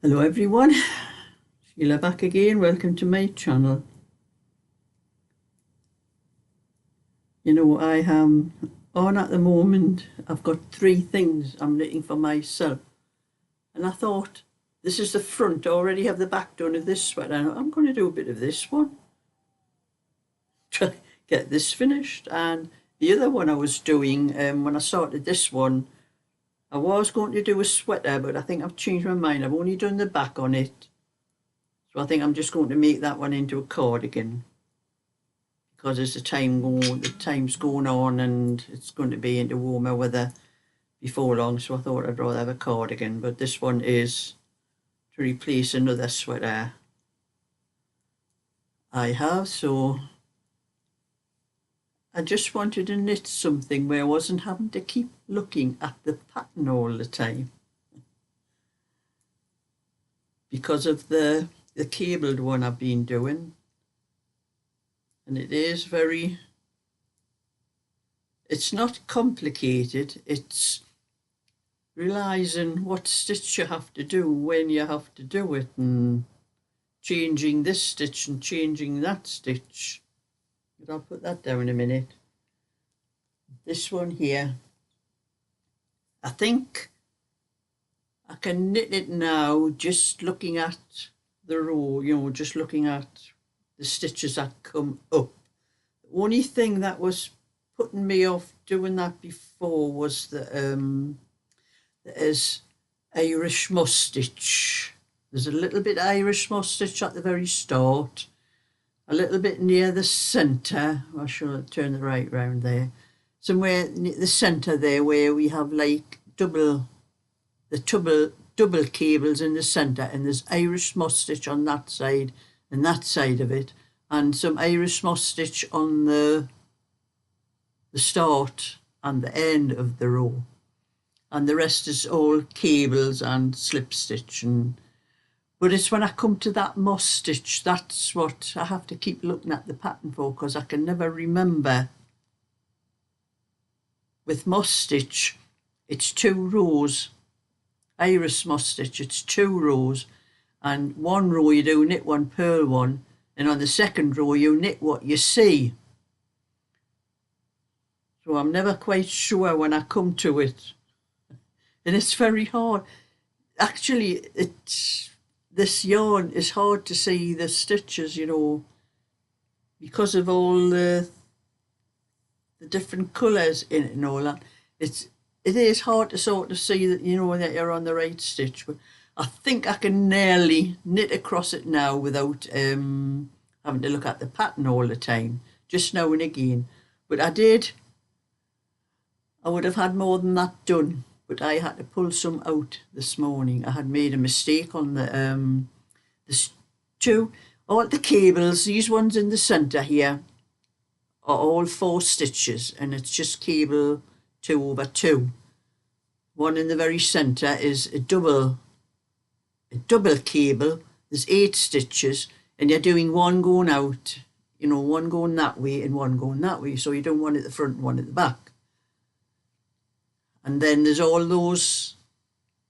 Hello everyone, Sheila back again. Welcome to my channel. You know, I am on at the moment. I've got 3 things I'm knitting for myself, and I thought, this is the front. I already have the back done of this sweater. I'm going to do a bit of this one, try to get this finished. And the other one I was doing, when I started this one, I was going to do a sweater, but I think I've changed my mind. I've only done the back on it. So I think I'm just going to make that one into a cardigan, because as the time's going on and it's going to be into warmer weather before long. So I thought I'd rather have a cardigan, but this one is to replace another sweater I have. So I just wanted to knit something where I wasn't having to keep looking at the pattern all the time, because of the cabled one I've been doing. And it is it's not complicated. It's realizing what stitch you have to do when you have to do it, and changing this stitch and changing that stitch. But I'll put that down in a minute. This one here, I think I can knit it now just looking at the row, you know, just looking at the stitches that come up. The only thing that was putting me off doing that before was there's Irish moss stitch. There's a little bit Irish moss stitch at the very start, a little bit near the centre. I should turn the right round there. Somewhere near the centre there, where we have like double cables in the centre, and there's Irish moss stitch on that side and that side of it, and some Irish moss stitch on the start and the end of the row, and the rest is all cables and slip stitch. But it's when I come to that moss stitch, that's what I have to keep looking at the pattern for, because I can never remember. With moss stitch, it's 2 rows. Irish moss stitch, it's 2 rows, and one row you do knit 1, purl 1, and on the second row you knit what you see. So I'm never quite sure when I come to it, and it's very hard. Actually, this yarn is hard to see the stitches, you know, because of all the different colours in it and all that. It is hard to sort of see that, you know, that you're on the right stitch. But I think I can nearly knit across it now without having to look at the pattern all the time, just now and again. But I would have had more than that done, but I had to pull some out this morning. I had made a mistake on the all the cables. These ones in the centre here are all 4 stitches, and it's just cable 2/2. One in the very centre is a double cable. There's 8 stitches, and you're doing one going out, you know, one going that way and one going that way. So you don't one at the front and one at the back. And then there's all those,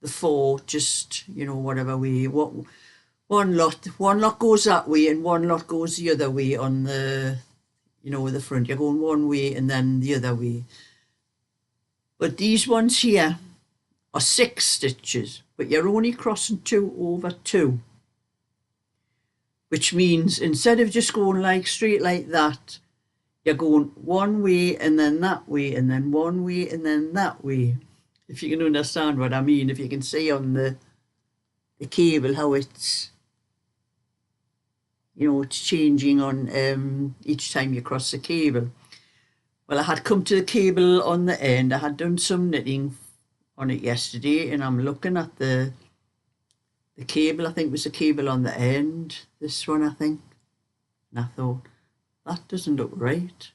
the 4, just, you know, whatever way. One lot goes that way and one lot goes the other way on the, you know, with the front. You're going one way and then the other way. But these ones here are 6 stitches, but you're only crossing 2/2, which means instead of just going like straight like that, you're going one way and then that way and then one way and then that way. If you can understand what I mean, if you can see on the cable how it's, you know, it's changing on each time you cross the cable. Well, I had come to the cable on the end. I had done some knitting on it yesterday, and I'm looking at the cable. I think it was the cable on the end, this one, I think. And I thought, that doesn't look right.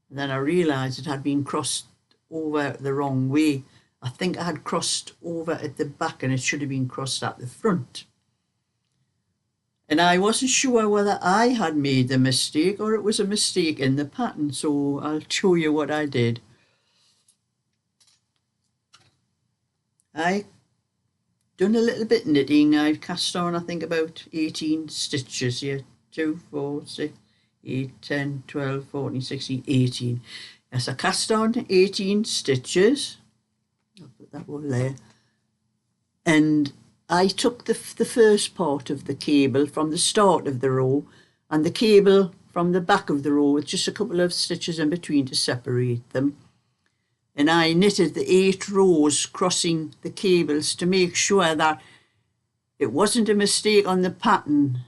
And then I realised it had been crossed over the wrong way. I think I had crossed over at the back, and it should have been crossed at the front. And I wasn't sure whether I had made the mistake or it was a mistake in the pattern. So I'll show you what I did. I done a little bit knitting. I've cast on, I think, about 18 stitches here. 2, 4, 6, 8, 10, 12, 14, 16, 18. Yes, I cast on 18 stitches. I'll put that one there. And I took the first part of the cable from the start of the row and the cable from the back of the row with just a couple of stitches in between to separate them. And I knitted the 8 rows crossing the cables to make sure that it wasn't a mistake on the pattern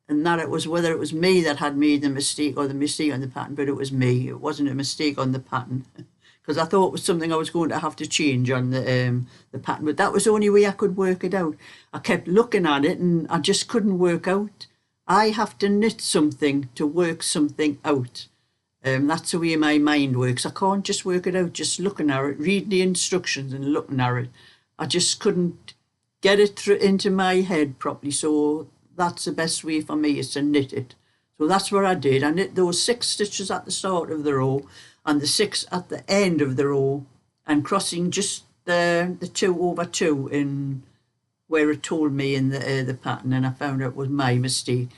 and that it was whether it was me that had made the mistake or the mistake on the pattern, but it was me. It wasn't a mistake on the pattern because I thought it was something I was going to have to change on the pattern, but that was the only way I could work it out. I kept looking at it and I just couldn't work out. I have to knit something to work something out. That's the way my mind works. I can't just work it out just looking at it, reading the instructions and looking at it. I just couldn't get it into my head properly. So that's the best way for me, is to knit it. So that's what I did. I knit those 6 stitches at the start of the row and the 6 at the end of the row, and crossing just the 2 over 2 in where it told me in the pattern, and I found out it was my mistake.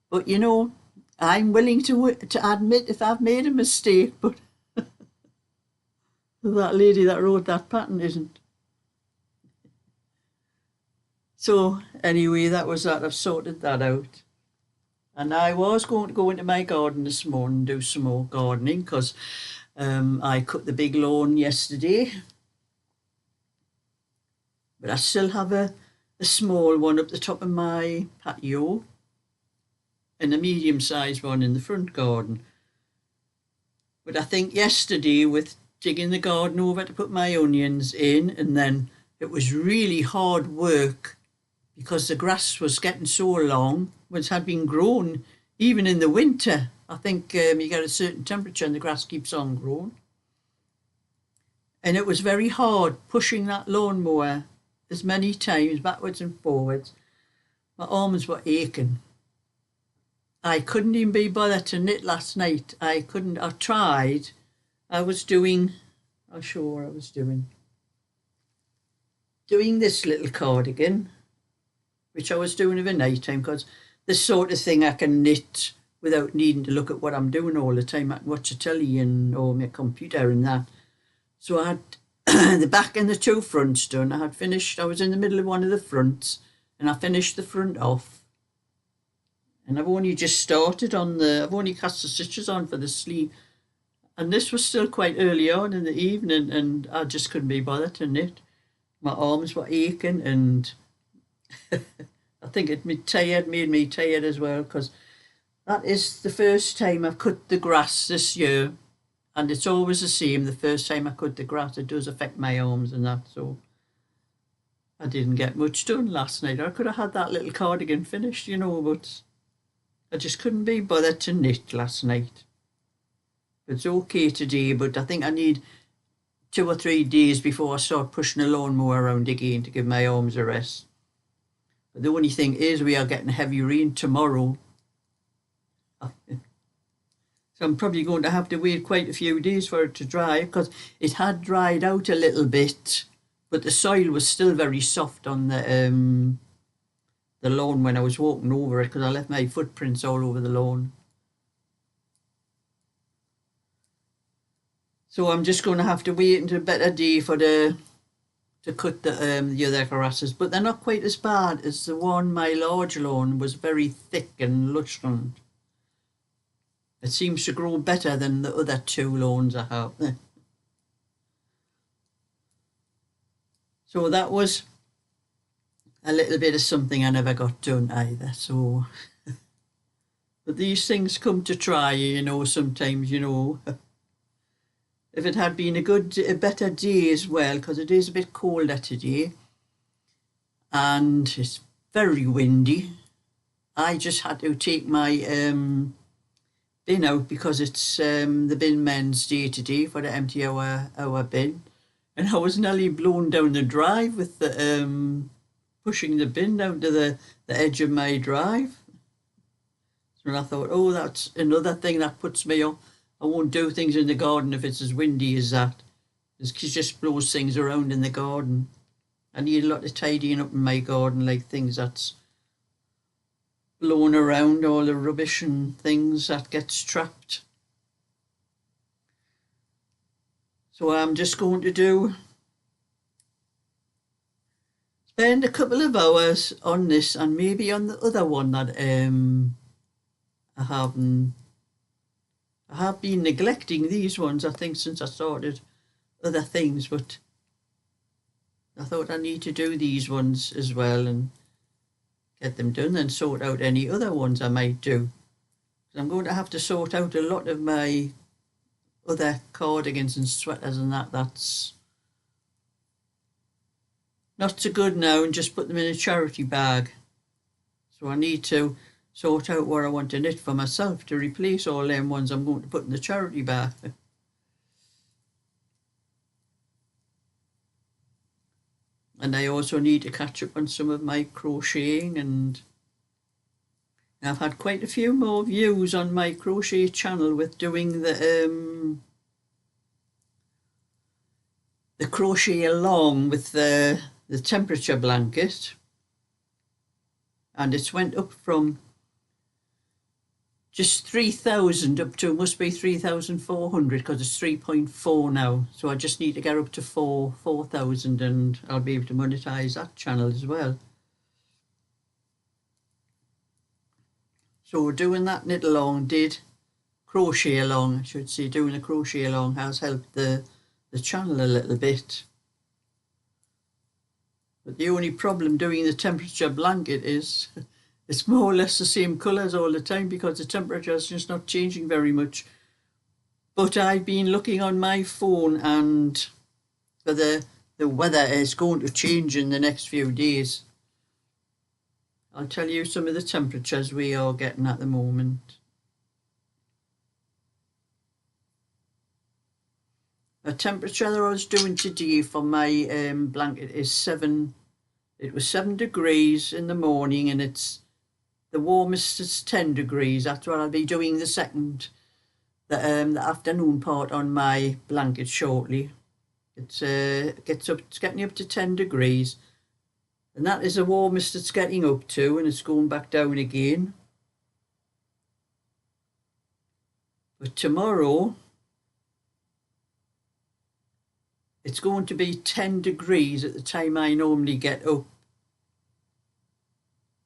But you know, I'm willing to admit if I've made a mistake, but that lady that wrote that pattern isn't. So anyway, that was that. I've sorted that out. And I was going to go into my garden this morning and do some more gardening because I cut the big lawn yesterday. But I still have a small one up the top of my patio and a medium-sized one in the front garden. But I think yesterday, with digging the garden over to put my onions in, and then it was really hard work because the grass was getting so long, which had been grown even in the winter. I think you get a certain temperature and the grass keeps on growing. And it was very hard pushing that lawnmower as many times backwards and forwards. My arms were aching. I couldn't even be bothered to knit last night. I tried. I'll show what I was doing. Doing this little cardigan, which I was doing over night time, because this sort of thing I can knit without needing to look at what I'm doing all the time. I can watch the telly or my computer and that. So I had the back and the 2 fronts done. I was in the middle of one of the fronts and I finished the front off. And I've only just started I've only cast the stitches on for the sleeve. And this was still quite early on in the evening and I just couldn't be bothered to knit. My arms were aching and I think it made me tired as well, because that is the first time I've cut the grass this year. And it's always the same. The first time I cut the grass, it does affect my arms and that. So I didn't get much done last night. I could have had that little cardigan finished, but I just couldn't be bothered to knit last night. It's okay today, but I think I need 2 or 3 days before I start pushing the lawnmower around again to give my arms a rest. But the only thing is we are getting heavy rain tomorrow. So I'm probably going to have to wait quite a few days for it to dry, because it had dried out a little bit, but the soil was still very soft on the lawn when I was walking over it, because I left my footprints all over the lawn. So I'm just going to have to wait until a better day to cut the other grasses, but they're not quite as bad as the one. My large lawn was very thick and lush, and it seems to grow better than the other 2 lawns I have. So that was a little bit of something I never got done either. So, but these things come to try, sometimes, If it had been a better day as well, because it is a bit colder today and it's very windy. I just had to take my bin out because it's the bin men's day today for to empty our bin. And I was nearly blown down the drive with the pushing the bin down to the edge of my drive. So I thought, oh, that's another thing that puts me off. I won't do things in the garden if it's as windy as that. It just blows things around in the garden. I need a lot of tidying up in my garden, like things that's blown around, all the rubbish and things that gets trapped. So I'm just going to spend a couple of hours on this and maybe on the other one that I have been neglecting these ones, I think, since I started other things, but I thought I need to do these ones as well and get them done and sort out any other ones I might do. I'm going to have to sort out a lot of my other cardigans and sweaters and that's not so good now, and just put them in a charity bag. So I need to sort out what I want to knit for myself to replace all them ones I'm going to put in the charity bag. And I also need to catch up on some of my crocheting, and I've had quite a few more views on my crochet channel with doing the crochet along with the temperature blanket, and it's went up from just 3,000 up to, must be 3,400 because it's 3.4 now. So I just need to get up to 4,000 and I'll be able to monetize that channel as well. So doing that knit along crochet along, I should say, doing a crochet along has helped the channel a little bit. But the only problem doing the temperature blanket is it's more or less the same colours all the time because the temperature is just not changing very much. But I've been looking on my phone, and for the weather is going to change in the next few days. I'll tell you some of the temperatures we are getting at the moment. The temperature that I was doing today for my blanket is 7. It was 7 degrees in the morning, and it's the warmest is 10 degrees. That's what I'll be doing the afternoon part on my blanket shortly. It's getting up to 10 degrees, and that is the warmest it's getting up to, and it's going back down again. But tomorrow it's going to be 10 degrees at the time I normally get up.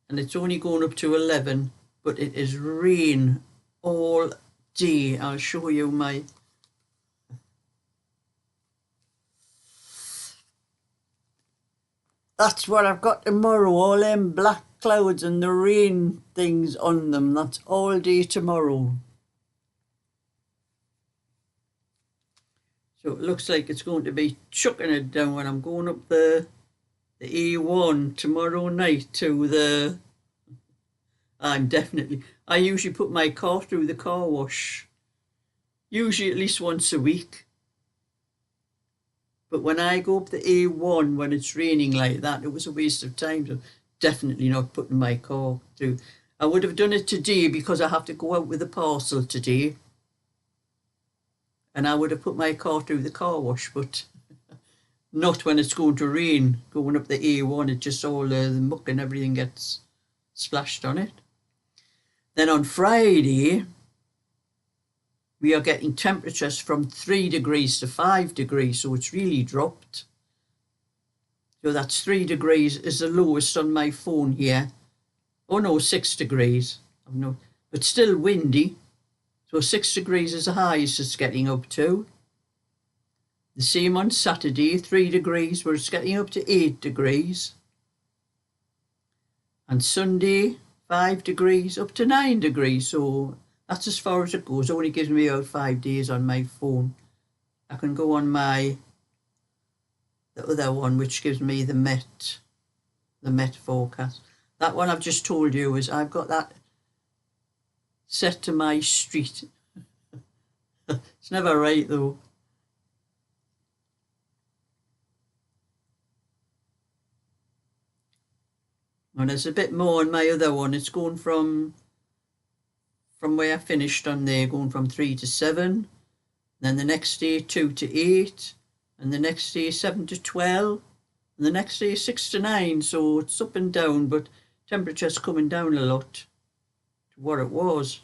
And it's only going up to 11, but it is rain all day. I'll show you my... That's what I've got tomorrow, all them black clouds and the rain things on them. That's all day tomorrow. So it looks like it's going to be chucking it down when I'm going up the A1 tomorrow night to I usually put my car through the car wash, usually at least once a week. But when I go up the A1 when it's raining like that, it was a waste of time. So definitely not putting my car through. I would have done it today because I have to go out with a parcel today. And I would have put my car through the car wash, but not when it's going to rain. Going up the A1, it just all the muck and everything gets splashed on it. Then on Friday, we are getting temperatures from 3 degrees to 5 degrees, so it's really dropped. So that's 3 degrees is the lowest on my phone here. Oh no, 6 degrees. But still windy. So 6 degrees is the highest it's getting up to. The same on Saturday, 3 degrees, where it's getting up to 8 degrees. And Sunday, 5 degrees, up to 9 degrees. So that's as far as it goes. It only gives me about 5 days on my phone. I can go on the other one, which gives me the Met forecast. That one I've just told you is I've got that set to my street. It's never right though. And there's a bit more on my other one. It's going from where I finished on there, going from 3 to 7. Then the next day 2 to 8. And the next day 7 to 12. And the next day is 6 to 9, so it's up and down, but temperature's coming down a lot to what it was.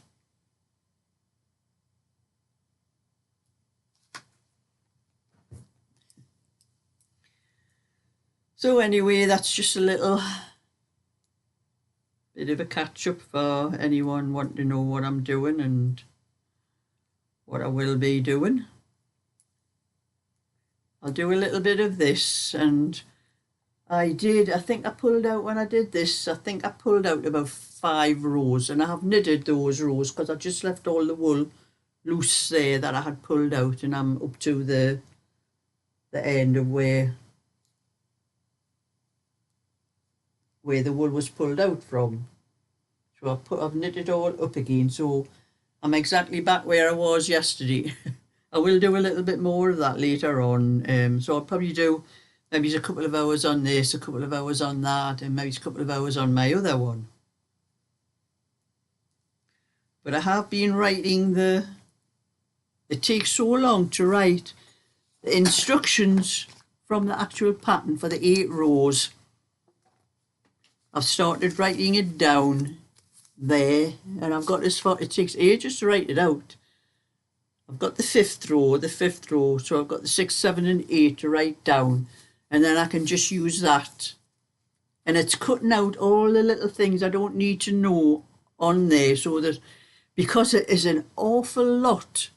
So anyway, that's just a little bit of a catch-up for anyone wanting to know what I'm doing and what I will be doing. I'll do a little bit of this, and I think I pulled out, when I did this, I think I pulled out about 5 rows, and I have knitted those rows because I just left all the wool loose there that I had pulled out, and I'm up to the end of where the wool was pulled out from. So I've knitted all up again, so I'm exactly back where I was yesterday. I will do a little bit more of that later on. So I'll probably do maybe a couple of hours on this, a couple of hours on that, and maybe a couple of hours on my other one. But I have been writing it takes so long to write the instructions from the actual pattern for the 8 rows. I've started writing it down there, and I've got as far, it takes ages to write it out. I've got the 5th row, so I've got the 6, 7 and 8 to write down, and then I can just use that. And it's cutting out all the little things I don't need to know on there, so that, because it is an awful lot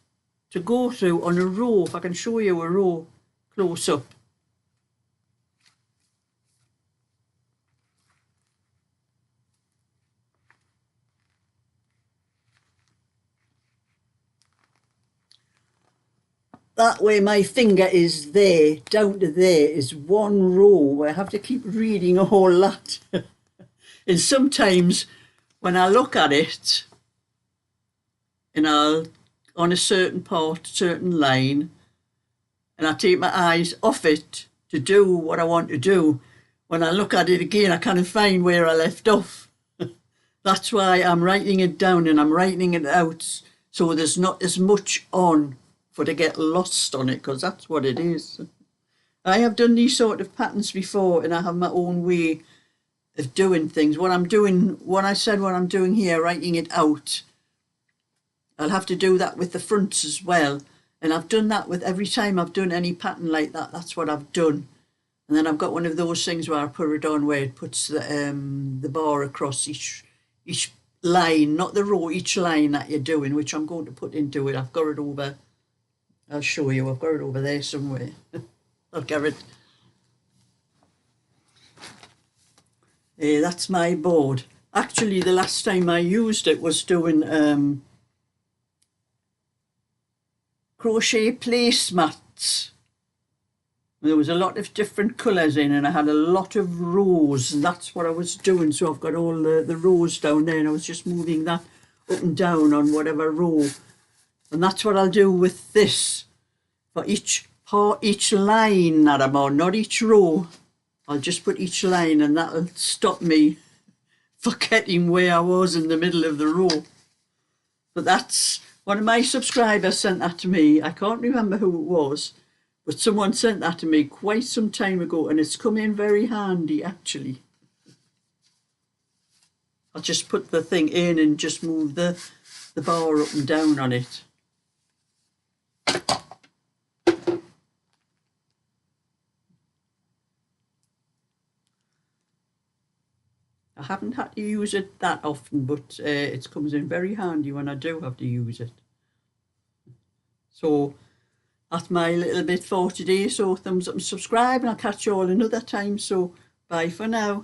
to go through on a row. If I can show you a row close up. That way my finger is there, down to there is 1 row where I have to keep reading a whole lot. And sometimes when I look at it, and I'll, on a certain part, certain line, and I take my eyes off it to do what I want to do, when I look at it again, I can't find where I left off. That's why I'm writing it down and I'm writing it out, so there's not as much on for to get lost on it, because that's what it is. I have done these sort of patterns before, and I have my own way of doing things. What I'm doing, what I said, what I'm doing here, writing it out, I'll have to do that with the fronts as well. And I've done that with every time I've done any pattern like that. That's what I've done. And then I've got one of those things where I put it on where it puts the bar across each line, not the row, each line that you're doing, which I'm going to put into it. I've got it over. I'll show you. I've got it over there somewhere. I'll get it. That's my board. Actually, the last time I used it was doing crochet placemats. There was a lot of different colours in, and I had a lot of rows, and that's what I was doing. So I've got all the rows down there, and I was just moving that up and down on whatever row. And that's what I'll do with this. For each part, each line that I'm on, not each row, I'll just put each line, and that'll stop me forgetting where I was in the middle of the row. But that's, one of my subscribers sent that to me. I can't remember who it was, but someone sent that to me quite some time ago, and it's come in very handy, actually. I'll just put the thing in and just move the bar up and down on it. I haven't had to use it that often, but it comes in very handy when I do have to use it. So that's my little bit for today. So thumbs up and subscribe, and I'll catch you all another time. So bye for now.